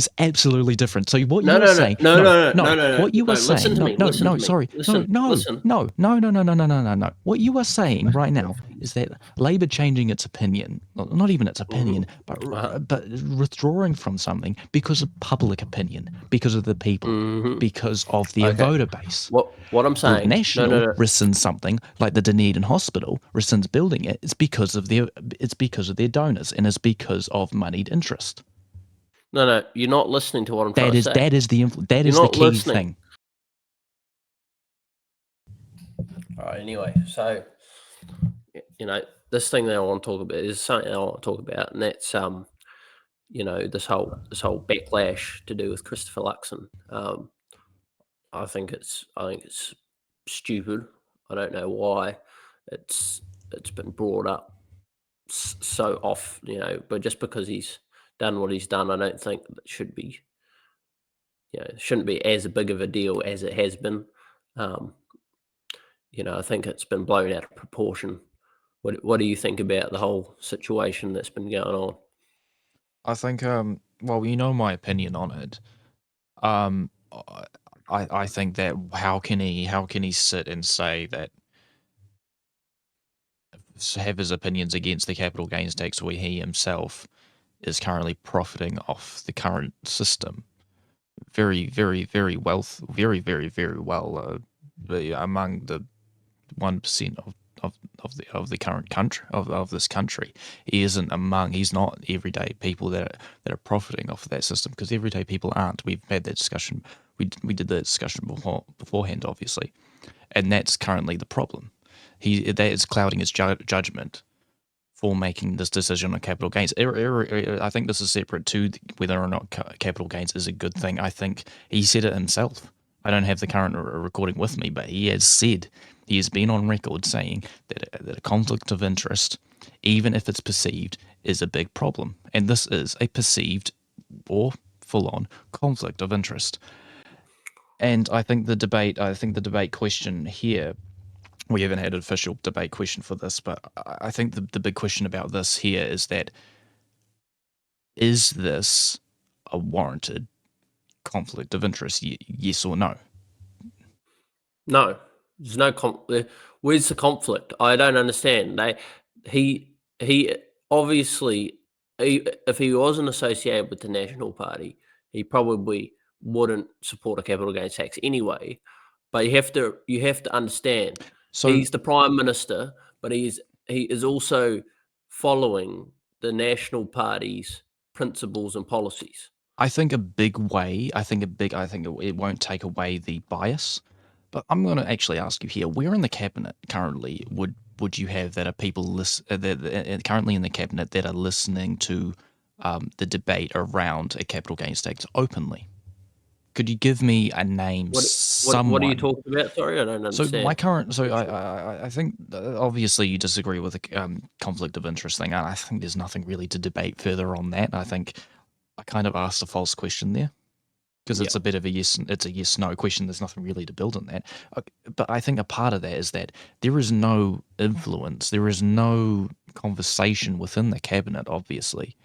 It's absolutely different. So what No, you were no, no, saying, no, no, no, no, no, no, no, no. what you were No, listen saying, to no, me. no, Listen no, to me. sorry, no, Listen. no, Listen. no, no, no, no, no, no, no, no, no. What you are saying right now is Please. that Labor changing its opinion, well, not even its opinion, Uh-huh. but withdrawing from something because of public opinion, because of the people, hmm because of their Okay. voter base. What I'm Where saying? No, no, National no, rescinds something like the Dunedin Hospital rescinds building it, it's because of their donors and it's because of moneyed interest. no, no. You're not listening to what I'm trying That to is say. that is the that You're is the not key listening. thing. All right. Anyway, so this thing that I want to talk about is something I want to talk about, and that's this whole backlash to do with Christopher Luxon. I think it's stupid. I don't know why it's it's been brought up so off, but just because he's done what he's done, I don't think that shouldn't be as big of a deal as it has been. Um, I think it's been blown out of proportion. What do you think about the whole situation that's been going on? I think well, you know my opinion on it. Um I think that how can he sit and say that have his opinions against the capital gains tax where he himself is currently profiting off the current system very very well among the 1% of the current country of this country. He's not everyday people that are profiting off of that system because everyday people aren't. We've had that discussion. We did that discussion beforehand, obviously, and that's currently the problem. That is clouding his judgment for making this decision on capital gains. I think this is separate to whether or not capital gains is a good thing. I think he said it himself. I don't have the current recording with me, but he has been on record saying that a conflict of interest, even if it's perceived, is a big problem. And this is a perceived or full-on conflict of interest. And I think the debate question here, we haven't had an official debate question for this, but I think the big question about this here is that is this a warranted conflict of interest? Yes or no? No, there's no where's the conflict? I don't understand. He obviously, if he wasn't associated with the National Party, he probably wouldn't support a capital gains tax anyway. But you have to understand, So he's the prime minister, but he is also following the National Party's principles and policies. I think a big way, I think it won't take away the bias. But I'm going to actually ask you here: where in the cabinet currently would you have that are people currently in the cabinet that are listening to the debate around a capital gains tax openly? Could you give me a name, What are you someone? talking about? Sorry, I don't So my understand. current, so What's your I think obviously you disagree with the conflict of interest thing, and I think there's nothing really to debate further on that. I think I kind of asked a false question there because Yeah. it's a bit of it's a yes no question. There's nothing really to build on that. But I think a part of that is that there is no influence, there is no conversation within the cabinet, obviously,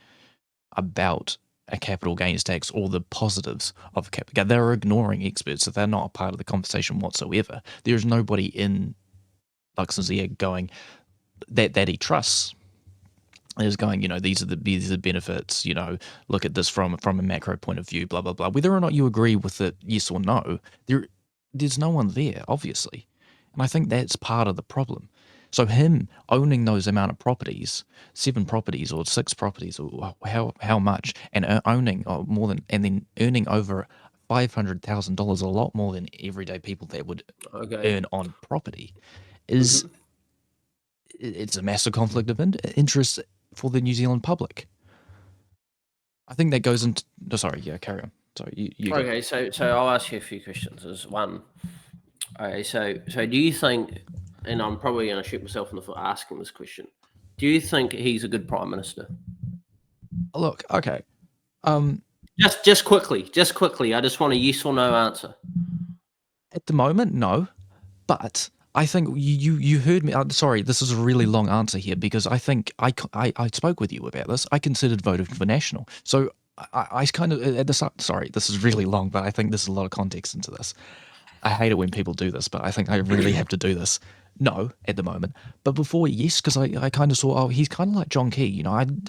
about a capital gains tax or the positives of capital. They're ignoring experts, so they're not a part of the conversation whatsoever. There is nobody in Luxon's ear going that he trusts is going, these are the benefits, look at this from a macro point of view, blah blah blah. Whether or not you agree with it, yes or no, there's no one there, obviously. And I think that's part of the problem. So him owning those amount of properties, 7 properties or 6 properties or how much, and owning more than and then earning over $500,000, a lot more than everyday people that would Okay. earn on property, is Mhm. it's a massive conflict of interest for the New Zealand public. I think that goes into. No, sorry, yeah, carry on. Sorry, you go. Okay, so I'll ask you a few questions. As one, okay, so do you think, and I'm probably going to shoot myself in the foot asking this question, do you think he's a good prime minister? Look, okay. Um, Just quickly. I just want a yes or no answer. at the moment, no, but I think you heard me. Sorry, this is a really long answer here because I think I spoke with you about this. I considered voting for National, so I kind of at the sorry, this is really long, but I think there's a lot of context into this. I hate it when people do this, but I think I really have to do this. No, at the moment, but before, yes, because I kind of saw, oh, he's kind of like John Key,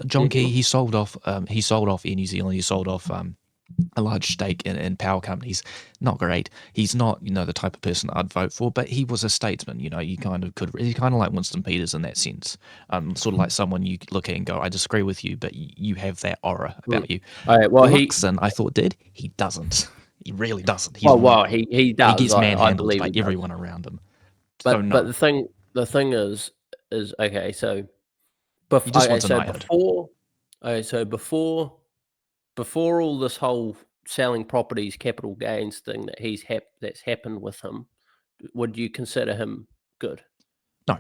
John Key, Mhm. he sold off Air New Zealand, he sold off a large stake in power companies. Not great. He's not, the type of person I'd vote for, but he was a statesman. You kind of could. He's kind of like Winston Peters in that sense. Sort of like someone you look at and go, I disagree with you, but you have that aura Mm. about you. Alright, well, Luxon, I thought did. He doesn't. He really doesn't. He's well, wrong. he He does. gets I manhandled believe by he does. everyone around him. So But no, the thing is okay. So he just okay. wants a So knighthood. before okay. So before all this whole selling properties, capital gains thing that's happened with him, would you consider him good? No,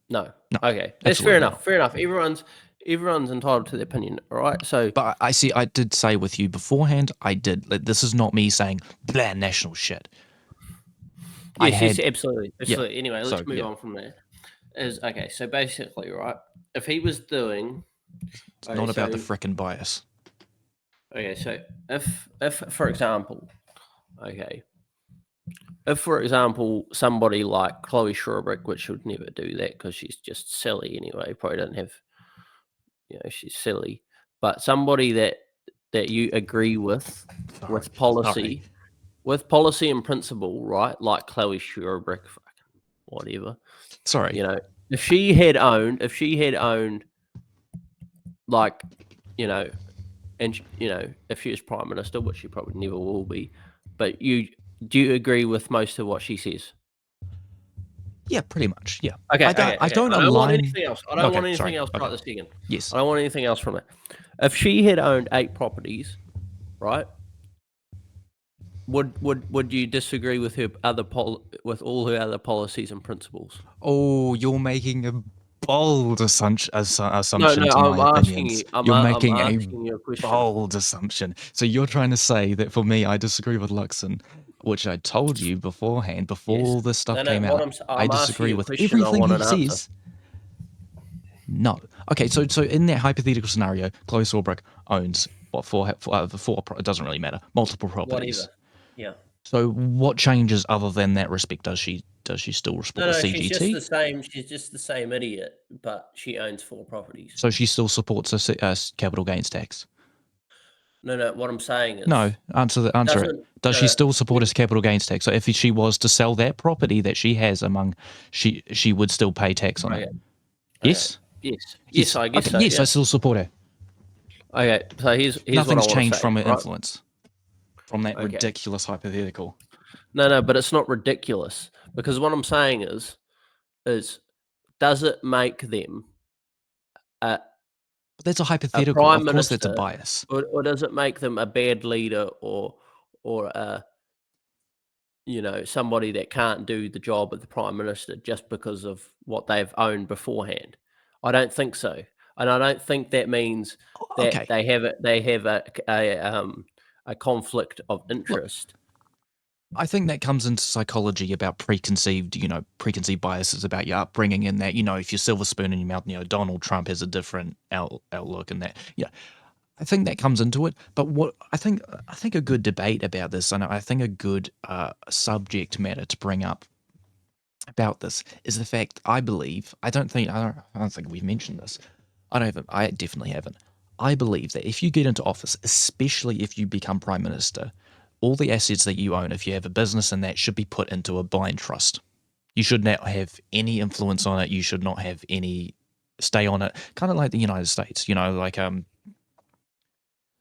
No. no, Okay, that's fair absolutely not. enough. Fair enough. Everyone's entitled to their opinion. All right. So But I see. I did say with you beforehand. I did. Like, this is not me saying blah national shit. I yes, had absolutely, yeah. absolutely. Anyway, let's So move yeah, on from there. Is okay. So basically, right, if he was doing it's okay, not about the so frickin' bias. okay, so if for example, okay, if for example somebody like Chloe Sherbrick, which would never do that because she's just silly anyway, probably doesn't have, she's silly, but somebody that you agree Sorry, with sorry. policy, with policy and principle, right? Like Chloe Sherbrick, fucking whatever, Sorry. you know, if she had owned like, you know, and if she was prime minister, which she probably never will be, but do you agree with most of what she says? Yeah, pretty much. Yeah. Okay, I don't. okay, I okay. don't I don't want align. anything else. I don't Okay. want anything Sorry. else Okay. right this second. Yes. I don't want anything else from it. If she had owned 8 properties, right? Would you disagree with her with all her other policies and principles? Oh, you're making a bold No, assumption no, to my opinions. You're I'm making a asking you a question. bold assumption. So you're trying to say that for me, I disagree with Luxon, which I told you beforehand, before Yes. all this stuff No, no. came out. I I'm asking disagree you a with question. I everything want he an answer. says. No. Okay, so in that hypothetical scenario, Chloe Sawbrick owns what four, it doesn't really matter, multiple properties. Whatever. Yeah. So what changes other than that respect? Does she still No, support no, she's just the CGT? same. She's just the same idiot, but she owns 4 properties. So she still supports a capital gains tax? No, no. What I'm saying No, is, answer it. doesn't Does she still support you, a capital gains tax? So if she was to sell that property that she has she would still pay tax on it. okay, okay. Yes, Yes, yes, yes. I guess Okay, so. yes, I Yeah. still support her. Okay. So here's what I Nothing's want to changed say. from her Right. influence from that Okay. ridiculous hypothetical. No, no, but it's not ridiculous because what I'm saying is does it make them a But that's a a hypothetical. prime Of course, that's a minister, bias. or does it make them a bad leader, or a somebody that can't do the job of the prime minister just because of what they've owned beforehand? I don't think so, and I don't think that means that Okay, they have a conflict of look, interest. I think that comes into psychology about preconceived biases about your upbringing, and that if you're silver spoon in your mouth, Donald Trump has a different outlook, and that I think that comes into it. But what I think a good debate about this, and I think a good subject matter to bring up about this is the fact I don't think we've mentioned this. I definitely haven't. I believe that if you get into office, especially if you become prime minister, all the assets that you own, if you have a business and that, should be put into a blind trust. You should not have any influence on it. You should not have any stay on it. Kind of like the United States, like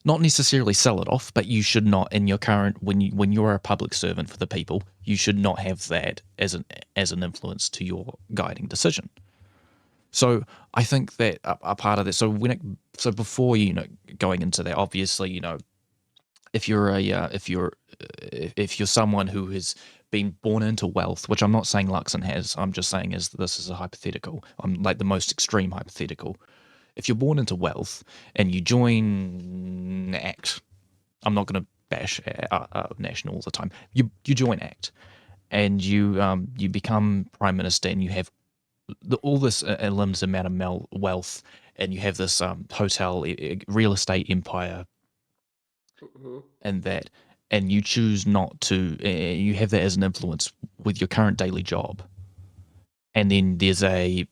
not necessarily sell it off, but you should not in your current when you're a public servant for the people, you should not have that as an influence to your guiding decision. So I think that a part of that. So before going into that, obviously if you're if you're someone who has been born into wealth, which I'm not saying Luxon has, I'm just saying this is a hypothetical. I'm like the most extreme hypothetical. If you're born into wealth and you join ACT, I'm not going to bash National all the time. You join ACT and you become prime minister and you have all this limited amount of wealth, and you have this hotel real estate empire, Mhm. and that, and you choose not to, you have that as an influence with your current daily job, and then there's a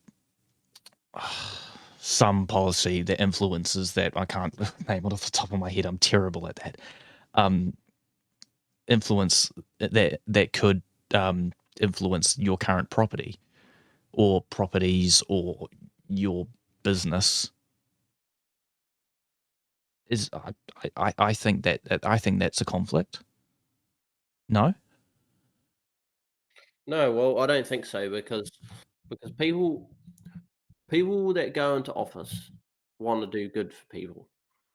some policy that influences that. I can't name it off the top of my head. I'm terrible at that. Influence that could influence your current property or properties or your business. Is I think that's a conflict. No, No, well, I don't think so because people that go into office want to do good for people.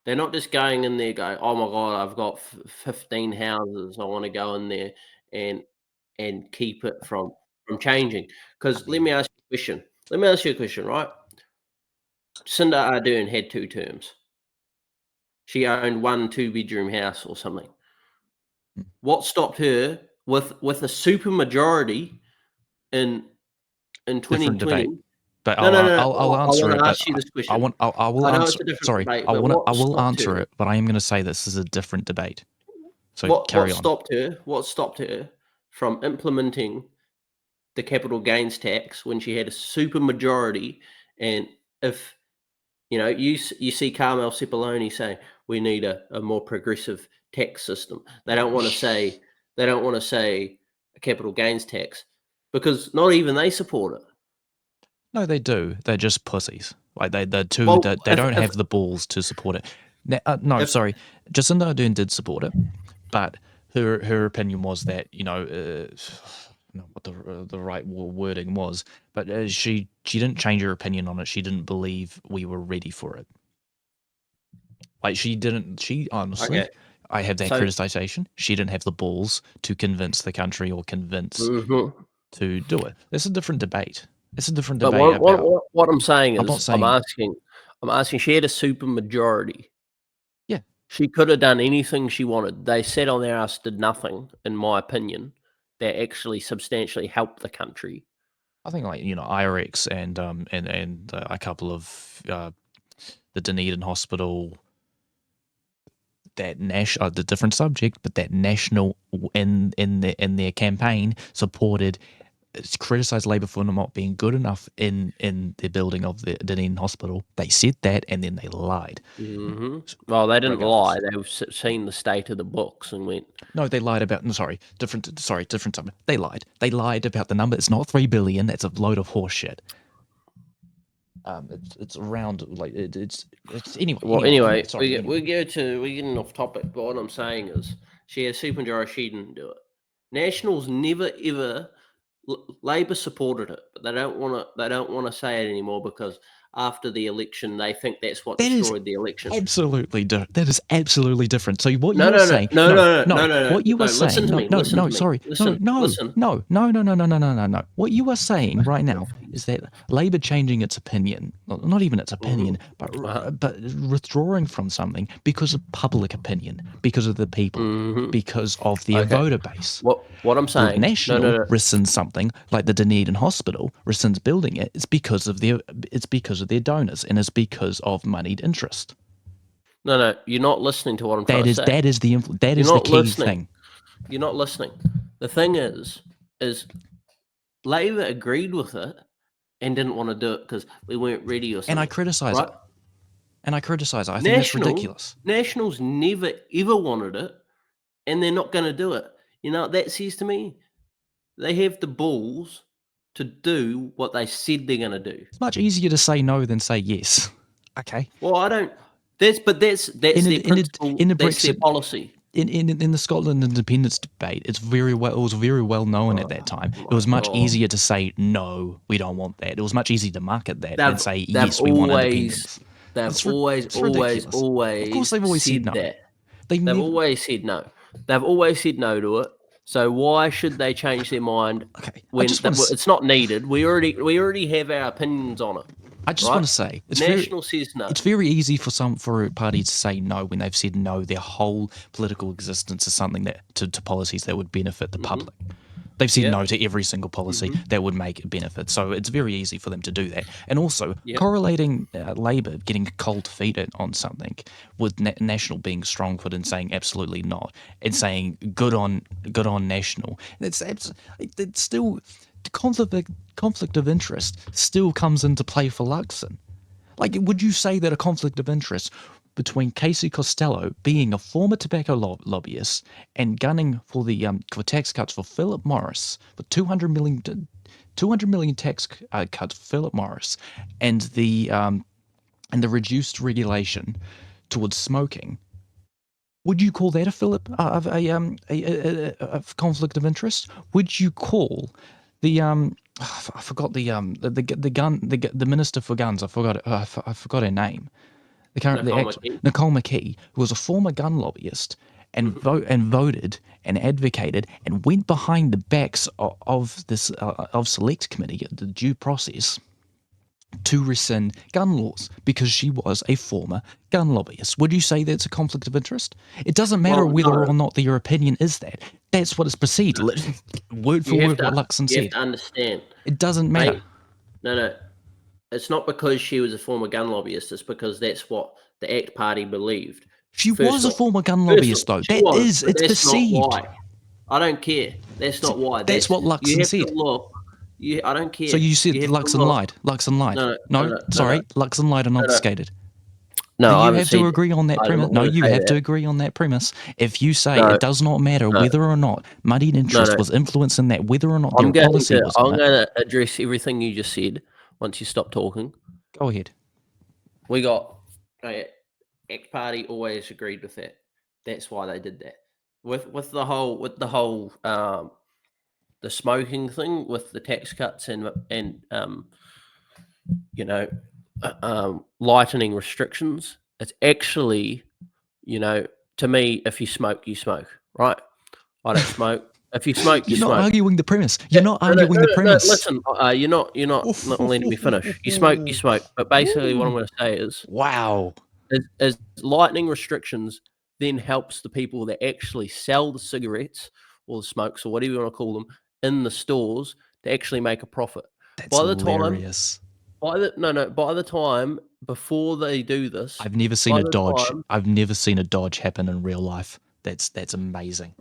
They're not just going in there going, "Oh my god, I've got 15 houses. I want to go in there and keep it from changing." I Because let mean, me ask you a question. Let me ask you a question, right? Cinda Ardern had 2 terms. She owned one two-bedroom house or something. What stopped her with a super majority in different 2020? debate. But No, no, no, no. I'll I answer wanna it. But ask you this I question. want I will I know answer. it's a different Sorry, debate, but I what will stopped answer her? it. But I am going to say this is a different debate. So carry on. What stopped her from implementing the capital gains tax when she had a super majority? And if, you see Carmel Cipollone saying, "We need a more progressive tax system." They don't wanna say a capital gains tax because not even they support it. No, they do. They're just pussies. Like they're too. Well, They don't have the balls to support it. No, if sorry. Jacinda Ardern did support it, but her opinion was that I don't know what the right wording was, but she didn't change her opinion on it. She didn't believe we were ready for it. Like she didn't. She honestly, okay, I have that so criticization. She didn't have the balls to convince the country or convince mhm. to do it. It's a different debate. It's a different But debate about. what I'm saying I'm not is saying. I'm asking she had a super majority. Yeah, She could have done anything she wanted. They sat on their ass, did nothing, in my opinion, that actually substantially helped the country. I think like IRX and a couple of the Dunedin Hospital, that national the different subject, but that national in their campaign supported, criticized Labor for not being good enough in the building of the Dunedin Hospital. They said that and then they lied. Mhm. Well, they didn't lie. Regardless, They've seen the state of the books and went, no, they lied about. No, sorry, different. Sorry, different subject. They lied. They lied about the number. It's not 3 billion. That's a load of horse shit. It's around like it's well, anyway. anyway, Sorry. we're getting off topic, but what I'm saying is she had a supermajority, she didn't do it. Nationals never ever Labor supported it, but they don't wanna say it anymore because after the election, they think that's what That is destroyed the election. that is absolutely different. So what No, you are no, no, saying, no, no, no, no, no, no, no, what you are no, listen saying, to no, me, no, listen no, to me, sorry, no, listen, no, listen. no, no, no, no, no, no, no, no, no. What you are saying right now is that Labor changing its opinion, well, not even its Mhm. opinion, Uh-huh. but withdrawing from something because of public opinion, because of the people, Mhm. because of their Okay. voter base. What I'm With saying no, no, National no. rescinds something like the Dunedin Hospital rescinds building it, it's because of their donors and it's because of moneyed interest. No, no, you're not listening to what I'm trying That to is say. that You're is the not key listening. thing. You're not listening. The thing is Labor agreed with it and didn't wanna do it because we weren't ready or And I something, criticize right? it. And I criticize it. I think that's ridiculous. Nationals never ever wanted it, and they're not gonna do it. You know what that says to me? They have the balls to do what they said they're gonna do. It's much easier to say no than say yes. Okay. Well, I don't that's In a, their in a, principle, in the that's their Brexit policy. in the Scotland independence debate, it was very well known at that Oh time. It my was much god. easier to say no, we don't want that. It was much easier to market that than They've say they've yes, we want always independence. they've always, It's ridiculous. Of course, they've always said said no. that. They've They've never. always said no. They've always said no to it. So why should they change their mind Okay, when it's not needed? We already have our opinions on it, I just want right? to say National says no. it's very easy for a party to say no when they've said no their whole political existence is something that to policies that would benefit the Mhm. public. They've said Yeah. no to every single policy Mhm. that would make a benefit. So it's very easy for them to do that. And also Yeah. correlating Labor getting cold feet on something with National being strong-footed and saying absolutely not, and saying good on National. It's still conflict of interest still comes into play for Luxon. Like, would you say that a conflict of interest between Casey Costello being a former tobacco lobbyist and gunning for the for tax cuts for Philip Morris, for 200 million tax cuts for Philip Morris, and the reduced regulation towards smoking? Would you call that a conflict of interest? Would you call the I forgot the minister for guns? I forgot her name. Nicole McKee. Nicole McKee, who was a former gun lobbyist and Mhm. voted and advocated and went behind the backs of this of select committee, the due process, to rescind gun laws because she was a former gun lobbyist. Would you say that's a conflict of interest? It doesn't matter Well, whether no. or not your opinion is that. That's what is perceived. Word for word what Luxon You have said. to understand, It doesn't matter. mate. No. It's not because she was a former gun lobbyist. It's because that's what the ACT Party believed. She was First a off, former gun firstly, lobbyist, though. she was, but It's that's not perceived. why. I don't care. That's not why. That's what You Luxon have to said. look. I don't So care. you said You have to Luxon look. lied. Luxon lied. No, no, No, no, no, no, sorry, Luxon lied and no, no. obfuscated. No, Do I you haven't have to said. agree on that I'm premise? not No, going to you say have to that. agree on that premise. If you say No, it does not matter no, whether or not moneyed interest no. was influencing that, whether or not I'm their going policy to. was on I'm it, going to address everything you just said. Once you stop talking, go ahead. we got. ACT Party always agreed with that. That's why they did that. With the whole the smoking thing, with the tax cuts and you know lightening restrictions. It's actually, to me, if you smoke, you smoke, right? I don't smoke. If you smoke, you You're not smoke. arguing the premise. Yeah, You're not no, no, arguing no, the no, no. premise. Listen, you're not letting me finish. You smoke, you smoke. But basically, what I'm going to say is, Wow. is lightening restrictions then helps the people that actually sell the cigarettes or the smokes or whatever you want to call them in the stores to actually make a profit. That's By the time, hilarious. by the time before they do this, I've never seen by a the dodge. time, I've never seen a dodge happen in real life. That's amazing.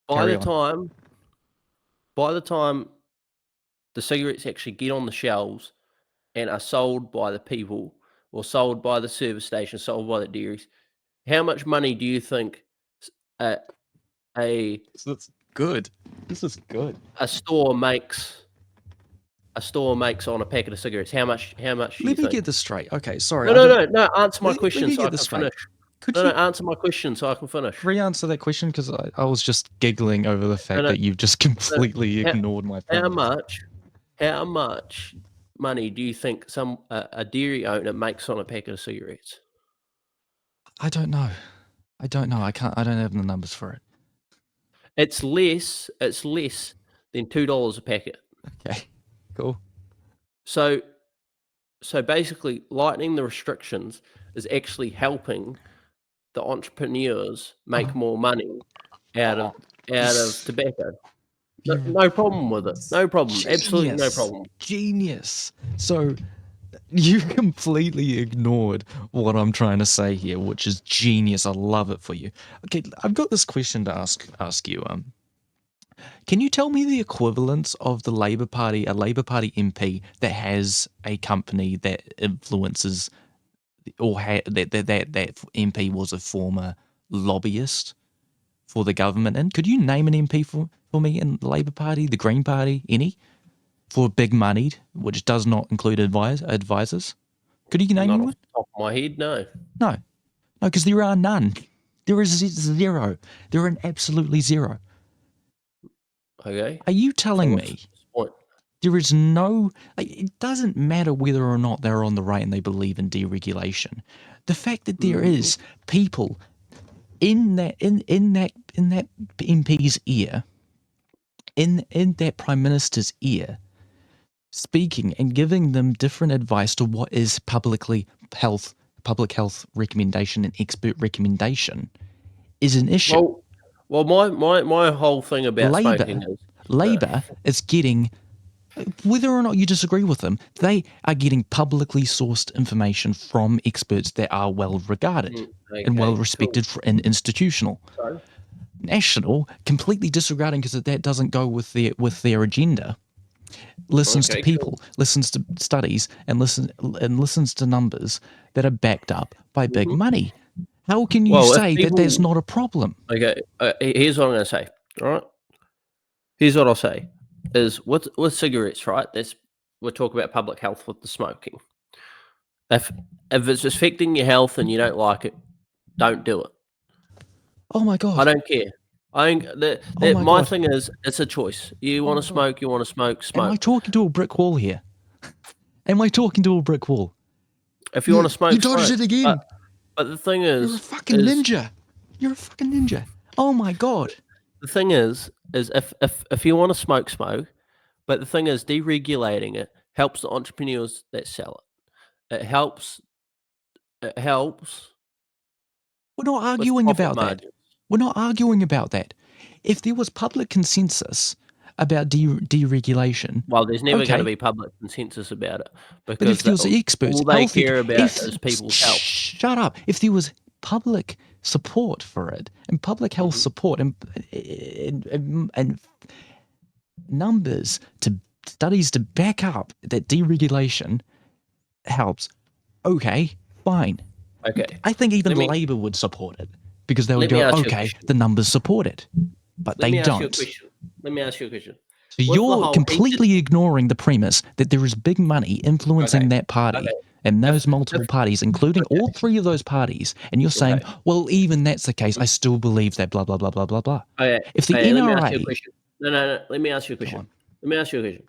by Carry the on. time, by the time the cigarettes actually get on the shelves and are sold by the people or sold by the service stations, sold by the dairies, how much money do you think a a That's good. This is good. a store makes on a packet of cigarettes? How much do you Let me think? get this straight. Okay, sorry. No, I no, don't. no, no, answer my Let question me so I get this can straight. finish. Could No, no, you answer my question so I can finish. re-answer that question? Because I was just giggling over the No, fact no, that you've just no. completely How ignored my how premise. much money do you think a dairy owner makes on a packet of cigarettes? I don't know. I don't know. I can't. I don't have the numbers for it. It's less than $2 a packet. Okay, cool. So basically lightening the restrictions is actually helping the entrepreneurs make more money out of tobacco. No, You're no problem with it. No problem. Absolutely no genius. problem. Genius. So you completely ignored what I'm trying to say here, which is genius. I love it for you. Okay, I've got this question to ask you. Can you tell me the equivalence of a Labour Party MP that has a company that influences or that MP was a former lobbyist for the government? And could you name an MP for me in the Labour Party, the Green Party, any for big moneyed, which does not include advisors? Could you name Not me off one? the top of my head, no. No, no, because there are none. There is zero. There are absolutely zero. Okay. Are you So telling what's me the point? there is no, like, it doesn't matter whether or not they're on the right and they believe in deregulation. The fact that there Mm, is people in that MP's ear, in that Prime Minister's ear, speaking and giving them different advice to what is public health recommendation and expert recommendation is an issue. well, my whole thing about Labor, smoking is Labor is getting, whether or not you disagree with them, they are getting publicly sourced information from experts that are well regarded and well respected and institutional. Sorry. National, completely disregarding because that doesn't go with their agenda, listens to people, listens to studies, and listens to numbers that are backed up by big money. How can you say that that's not a problem? Okay, here's what I'm going to say. All right, here's what I'll say: is with cigarettes, right? We're talking about public health with the smoking. If it's affecting your health and you don't like it, don't do it. Oh my god! I don't care. My thing is, it's a choice. You want to smoke, you want to smoke. Am I talking to a brick wall here? Am I talking to a brick wall? If you want to smoke, you dodged it again. But the thing is, you're a fucking ninja. You're a fucking ninja. Oh my god. The thing is if you want to smoke. But the thing is, deregulating it helps the entrepreneurs that sell it. It helps. We're not arguing about that. We're not arguing about that. If there was public consensus about deregulation, well, there's never going to be public consensus about it. But if there was experts, all they care about is people's health. Shut up. If there was public support for it and public health support and numbers to studies to back up that deregulation helps, okay, fine. Okay. I think even Labour would support it because they would go, okay, the numbers support it, but they don't. Let me ask you a question. So you're completely ignoring the premise that there is big money influencing that party and those multiple parties, including all three of those parties, and you're saying, well, even that's the case, I still believe that blah, blah, blah, blah, blah, blah. If the NRA... No, let me ask you a question. Let me ask you a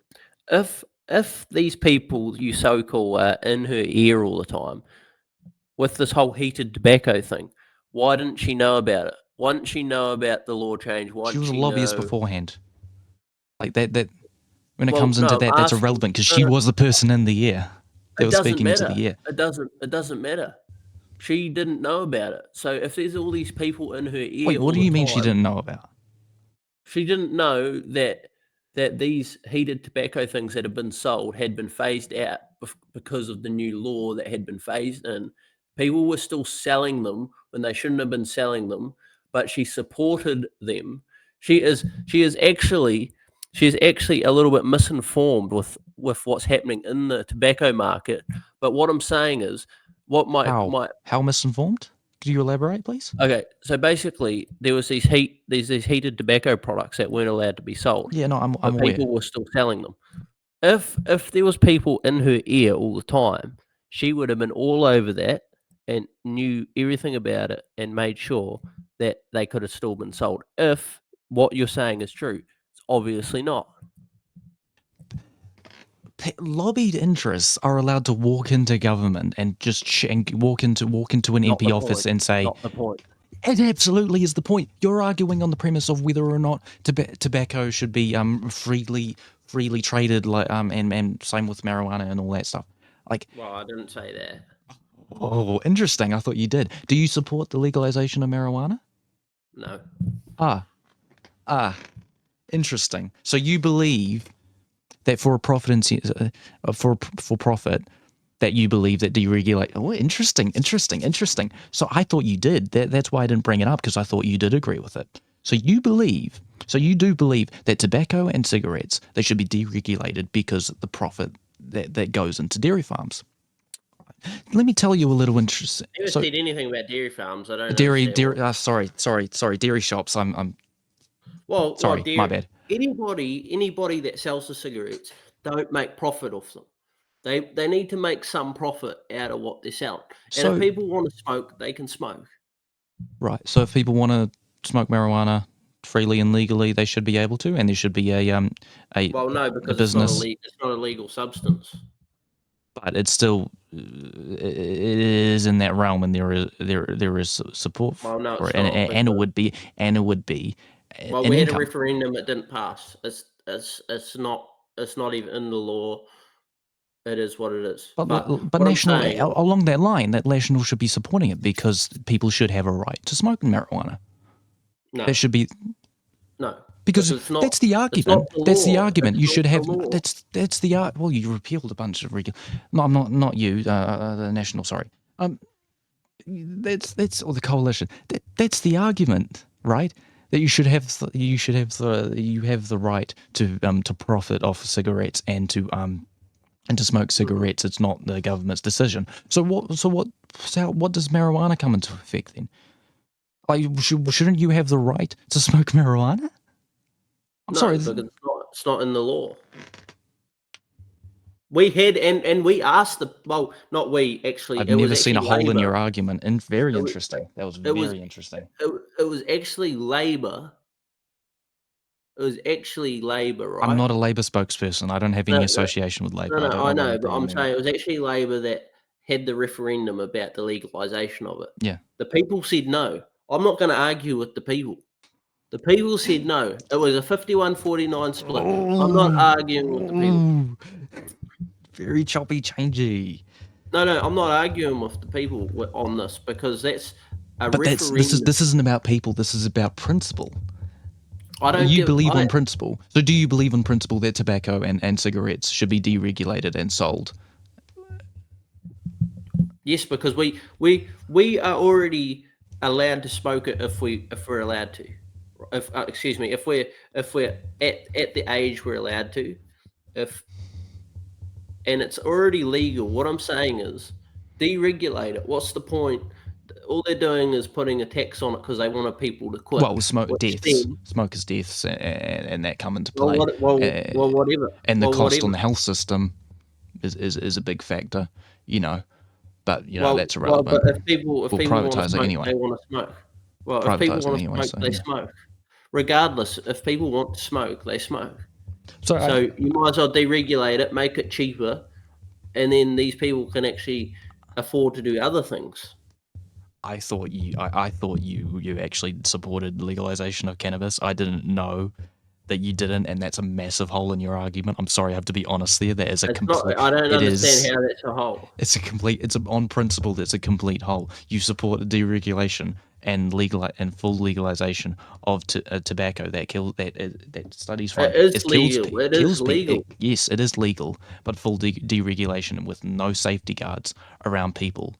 question. If these people you so-call are in her ear all the time, with this whole heated tobacco thing, why didn't she know about it? Why didn't she know about the law change? She was a lobbyist beforehand. Like that when it comes into that, that's irrelevant because she was the person in the ear. They were speaking into the ear. It doesn't matter. She didn't know about it. So if there's all these people in her ear, wait, what do you mean she didn't know about? She didn't know that these heated tobacco things that had been sold had been phased out because of the new law that had been phased in. People were still selling them when they shouldn't have been selling them, but she supported them. She is actually a little bit misinformed with what's happening in the tobacco market. But what I'm saying is, how misinformed? Could you elaborate, please? Okay, so basically, there was these heated tobacco products that weren't allowed to be sold. Yeah, no, I'm aware. People were still selling them. If there was people in her ear all the time, she would have been all over that and knew everything about it and made sure that they could have still been sold. If what you're saying is true, it's obviously not. Lobbied interests are allowed to walk into government and just walk into an MP office and say, not the point. It absolutely is the point. You're arguing on the premise of whether or not tobacco should be freely traded, like and same with marijuana and all that stuff. Like, well, I didn't say that. Oh, interesting. I thought you did. Do you support the legalization of marijuana? No. Interesting. So you believe that for profit, that you believe that deregulate. Oh, interesting. So I thought you did. That's why I didn't bring it up, because I thought you did agree with it. So you do believe that tobacco and cigarettes, they should be deregulated because of the profit that goes into dairy farms. Let me tell you a little interesting. I never said anything about dairy farms. I don't. Dairy. Sorry. Dairy shops. I'm. Well, sorry, my bad. Anybody that sells the cigarettes don't make profit off them. They need to make some profit out of what they're selling. And if people want to smoke, they can smoke. Right. So if people want to smoke marijuana freely and legally, they should be able to, and there should be well, no, because business. It's not a legal substance. But it's still it is in that realm, and there is support for it, and it would be Well, we had a referendum, it didn't pass. It's not even in the law. It is what it is. But National, along that line, that National should be supporting it because people should have a right to smoke marijuana. No, that should be. No, Because because it's not that's the it's not argument. the That's the law. argument. It's You not should the have. law. That's the well. You repealed a bunch of No, I'm not you. The national. Sorry. That's or the coalition. That's the argument, right? That you have the right to profit off cigarettes and to smoke Mhm. cigarettes. It's not the government's decision. What does marijuana come into effect then? Like, shouldn't you have the right to smoke marijuana? I'm sorry. No, because it's not in the law. We had and we asked not we, actually, I've it was never seen actually a hole in Labor. your argument, and very It was interesting. That was it was very interesting. it was actually Labor. It was actually Labor, I'm right? not a Labour spokesperson. I don't have any No, association with Labour. no, I no, don't I know why know, you're but bringing I'm them up. saying it was actually Labor that had the referendum about the legalisation of it. Yeah. The people said no. I'm not gonna argue with the people. The people said no. It was a 51-49 split. I'm not Oh, arguing with the people. oh, very choppy, changey. No, no, I'm not arguing with the people on this, because that's a But referendum. this isn't about people. This is about principle. I don't You give believe I on principle. So do you believe on principle that tobacco and cigarettes should be deregulated and sold? Yes, because we are already allowed to smoke it if we're allowed to. If excuse me, if we're at the age we're allowed to, if and it's already legal. What I'm saying is deregulate it. What's the point? All they're doing is putting a tax on it because they want people to quit. Well, Which then, smokers' deaths, and that come into well, play, whatever. and the Well, cost whatever. on the health system is a big factor, you know. But that's But irrelevant. if We'll people wanna privatize it smoke, they anyway. wanna smoke. Well, if people Privatize it wanna anyway. smoke, So they yeah. smoke. Regardless, if people want to smoke, they smoke. So So you might as well deregulate it, make it cheaper, and then these people can actually afford to do other things. I thought you actually supported legalization of cannabis. I didn't know that you didn't, and that's a massive hole in your argument. I'm sorry, I have to be honest there. That is a It's not complete. I don't It understand is. how that's a whole. It's a complete. It's a, on principle. It's a complete hole. You support deregulation and full legalization of tobacco that studies It find is it kills legal. It is legal. yes, it is legal, but full deregulation with no safety guards around people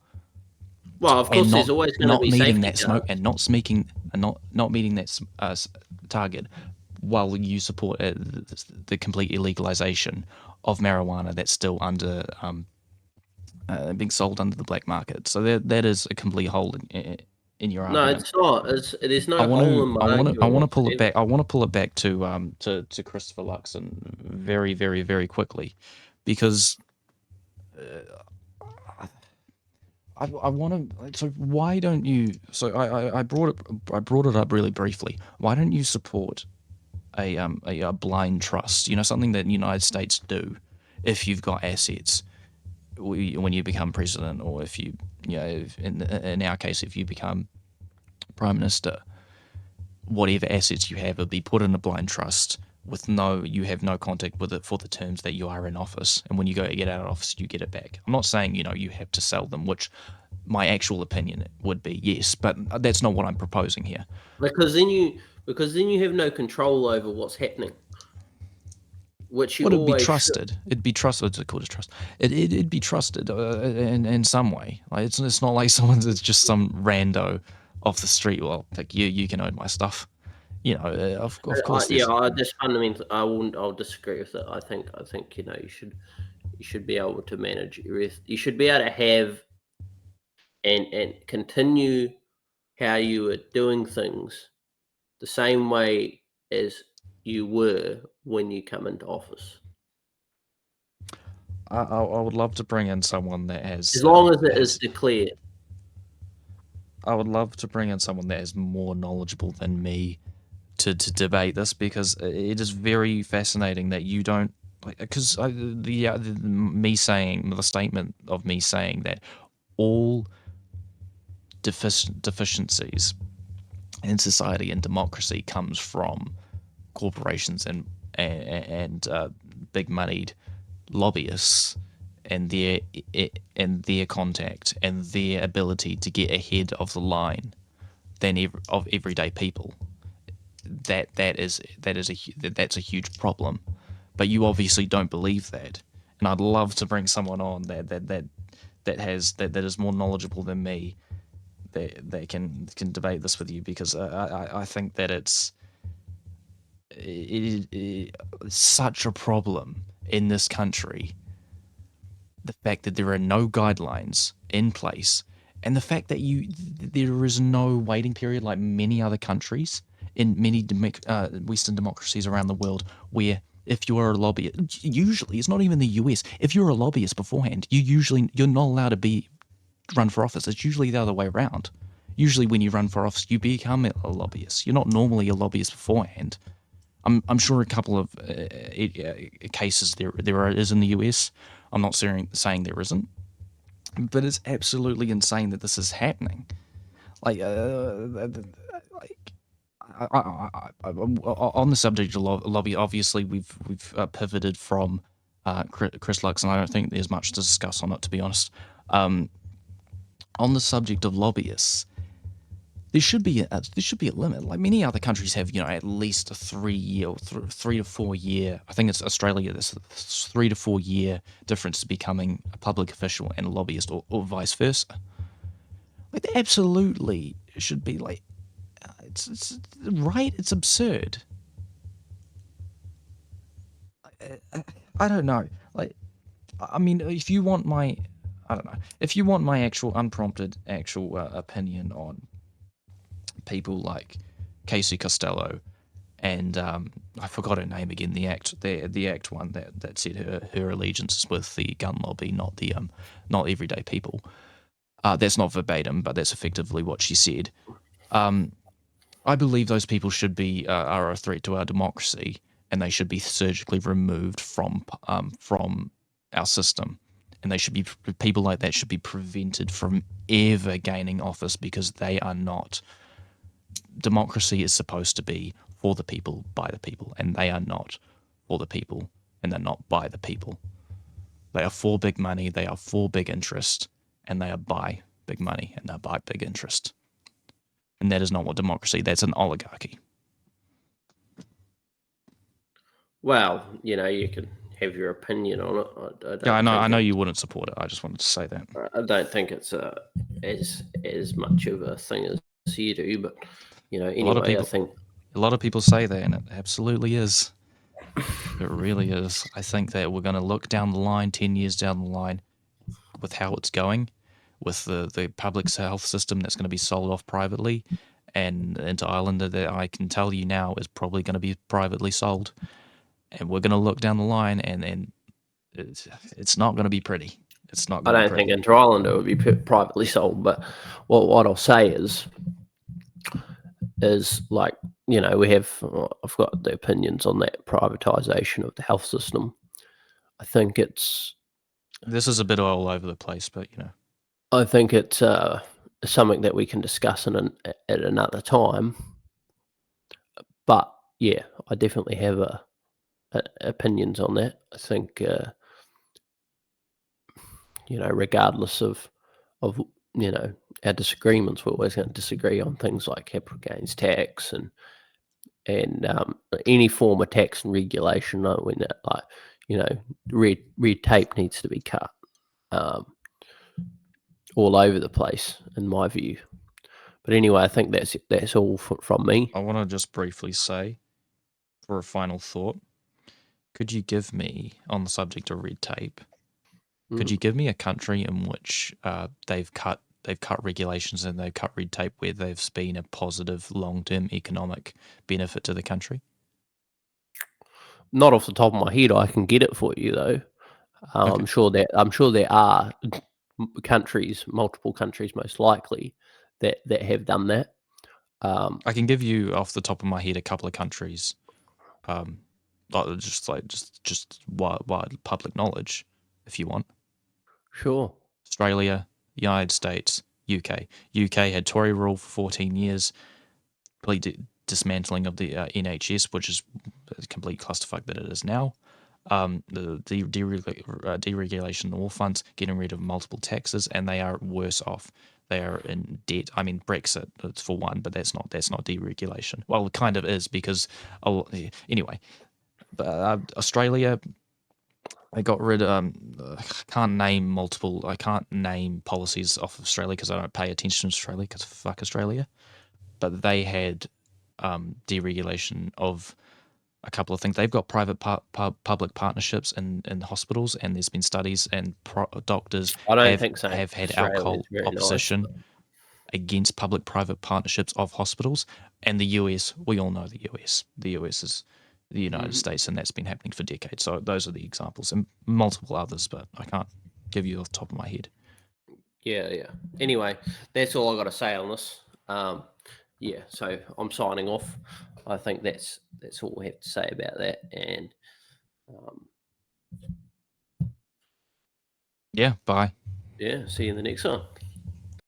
Well, of and course, there's always gonna not be meeting safety that smoke guards. and not smoking and not meeting that target while you support the complete illegalization of marijuana that's still under being sold under the black market. So that is a complete hole in your No, argument. it's not. There's no hole in my I argument want to pull it whatsoever. back. I want to pull it back to Christopher Luxon very very very quickly, because I want to. So why don't you? So I brought it up really briefly. Why don't you support a blind trust? Something that the United States do if you've got assets when you become president, or if in our case, if you become prime minister, whatever assets you have will be put in a blind trust with you have no contact with it for the terms that you are in office, and when you go to get out of office you get it back. I'm not saying you have to sell them, which my actual opinion would be yes, but that's not what I'm proposing here. Because then you have no control over what's happening, which you Would it be always should. trusted? It'd be trusted. It's called a trust. It'd be trusted in some way. Like it's not like someone's. It's just some rando off the street. Well, like you can own my stuff. Of course Yeah, there's. I just fundamentally, I'll disagree with it. I think you should be able to manage your risk. You should be able to have and continue how you were doing things the same way as you were when you come into office, I would love to bring in someone that as long as it is has. declared. I would love to bring in someone that is more knowledgeable than me to debate this, because it is very fascinating that you don't, because the statement of me saying that all deficiencies in society and democracy comes from corporations and big moneyed lobbyists and their contact and their ability to get ahead of the line of everyday people. that's a huge problem. But you obviously don't believe that, and I'd love to bring someone on that is more knowledgeable than me, that can debate this with you, because I think that it's such a problem in this country, the fact that there are no guidelines in place, and the fact that there is no waiting period like many other countries in many Western democracies around the world, where if you're a lobbyist, usually it's not even the US. If you're a lobbyist beforehand, you're not allowed to be run for office. It's usually the other way around. Usually, when you run for office, you become a lobbyist. You're not normally a lobbyist beforehand. I'm sure a couple of cases is in the US. I'm not saying there isn't, but it's absolutely insane that this is happening. Like, like on the subject of lobby, obviously we've pivoted from Chris Luxon. I don't think there's much to discuss on it, to be honest. On the subject of lobbyists, there should be a limit. Like many other countries have, at least a 3 year, 3 to 4 year. I think it's Australia. There's 3 to 4 year difference to becoming a public official and a lobbyist, or vice versa. Like, there absolutely should be, like, it's right. It's absurd. I don't know. Like, I mean, if you want my, I don't know. If you want my actual unprompted actual opinion on people like Casey Costello and I forgot her name again. The act one that said her allegiance is with the gun lobby, not everyday people. That's not verbatim, but that's effectively what she said. I believe those people are a threat to our democracy, and they should be surgically removed from our system. And people like that should be prevented from ever gaining office, because they are not. Democracy is supposed to be for the people, by the people, and they are not for the people, and they're not by the people. They are for big money, they are for big interest, and they are by big money, and they're by big interest. And that is not what democracy, that's an oligarchy. Well, you can have your opinion on it. I Yeah, don't I think know you wouldn't support it. I just wanted to say that. I don't think it's as much of a thing as you do, but anyway, I think A lot of people say that, and it absolutely is. It really is. I think that we're going to look down the line, 10 years down the line, with how it's going, with the public health system that's going to be sold off privately, and into Ireland, that I can tell you now is probably going to be privately sold. And we're going to look down the line, and it's not going to be pretty. It's not I going to be don't think pretty. in Ireland it would be privately sold. But what I'll say is like, I've got the opinions on that privatisation of the health system. I think it's This is a bit all over the place, but I think it's something that we can discuss at another time. But yeah, I definitely have opinions on that. I think regardless of our disagreements, we're always going to disagree on things like capital gains tax and any form of tax and regulation. When that, like, red tape needs to be cut all over the place, in my view. But anyway, I think that's all from me. I want to just briefly say, for a final thought, could you give me, on the subject of red tape, could you give me a country in which they've cut regulations and they've cut red tape where there's been a positive long-term economic benefit to the country? Not off the top of my head, I can get it for you though. Okay. I'm sure there are multiple countries, most likely, that have done that. I can give you off the top of my head a couple of countries, just wide public knowledge, if you want. Sure. Australia, United States, UK. UK had Tory rule for 14 years, complete dismantling of the NHS, which is a complete clusterfuck that it is now. The deregulation of all funds, getting rid of multiple taxes, and they are worse off they are in debt. I mean, Brexit it's for one, but that's not deregulation. Well, it kind of is because anyway. But Australia, I got rid. I can't name policies off of Australia because I don't pay attention to Australia because fuck Australia. But they had deregulation of a couple of things. They've got private public partnerships in hospitals, and there's been studies and doctors I don't have think so. have had Australia is alcohol very nice. opposition against public-private partnerships of hospitals. And the US, we all know the US. The US is the United States, and that's been happening for decades. So those are the examples, and multiple others, but I can't give you off the top of my head. Yeah. Anyway, that's all I got to say on this. Yeah, so I'm signing off. I think that's all we have to say about that. And Yeah, bye. yeah, see you in the next one.